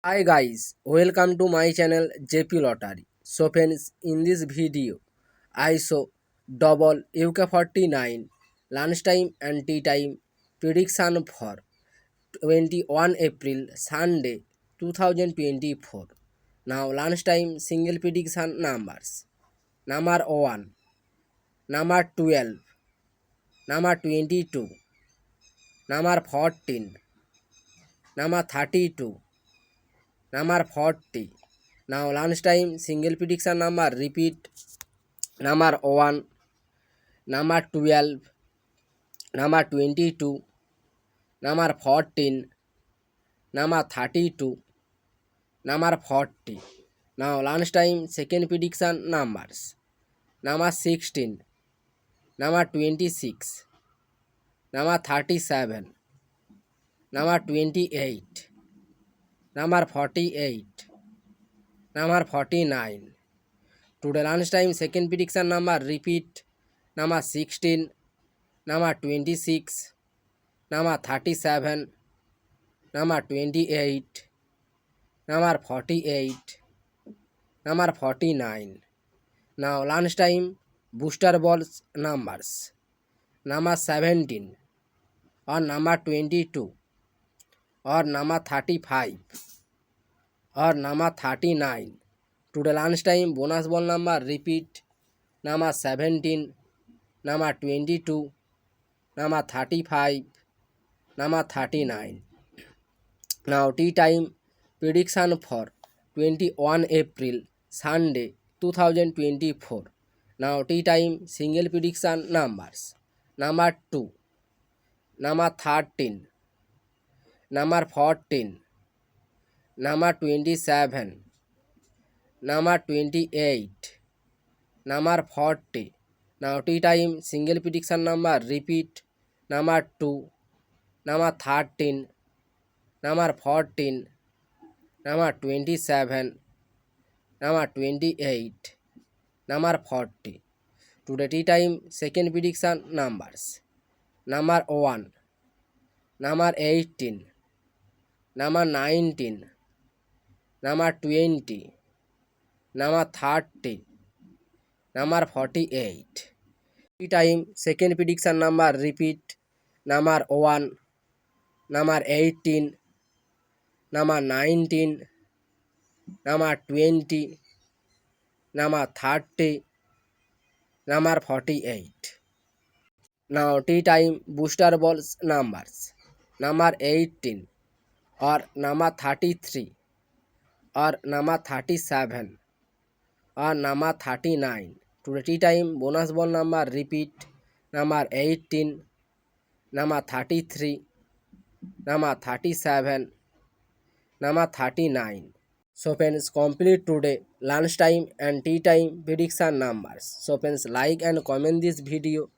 Hi guys, welcome to my channel JP Lottery. So friends, in this video, I show double UK49 lunchtime and tea time prediction for 21 April Sunday 2024. Now lunchtime single prediction numbers. Number 1, number 12, number 22, number 14, number 32, number 40. Now lunchtime single prediction number repeat. Number 1, number 12, number 22, number 14, number 32, number 40. Now lunchtime second prediction numbers. Number 16, number 26, number 37, number 28, number 48, number 49. Today lunchtime second prediction number repeat. Number 16, number 26, number 37, number 28, number 48, number 49. Now lunchtime booster balls numbers. Number 17 or number 22 or number 35 or number 39. Today lunchtime bonus ball number repeat. Number 17, number 22, number 35, number 39. Now tea time prediction for 21 April Sunday 2024. Now tea time single prediction numbers. Number 2, number 13, number 14, number 27, number 28, number 40. Now tea time single prediction number repeat. Number 2, number 13, number 14, number 27, number 28, number 40. Today tea time second prediction numbers. Number 1, number 18, number 19, number 20, number 30, number 48. Tea time second prediction number repeat. Number 1, number 18, number 19, number 20, number 30, number 48. Now tea time booster balls numbers. Number 18 or number 33 or number 37 or number 39. Today tea time bonus ball number repeat. Number 18, number 33, number 37, number 39. So friends, complete today lunchtime and tea time prediction numbers. So friends, like and comment this video.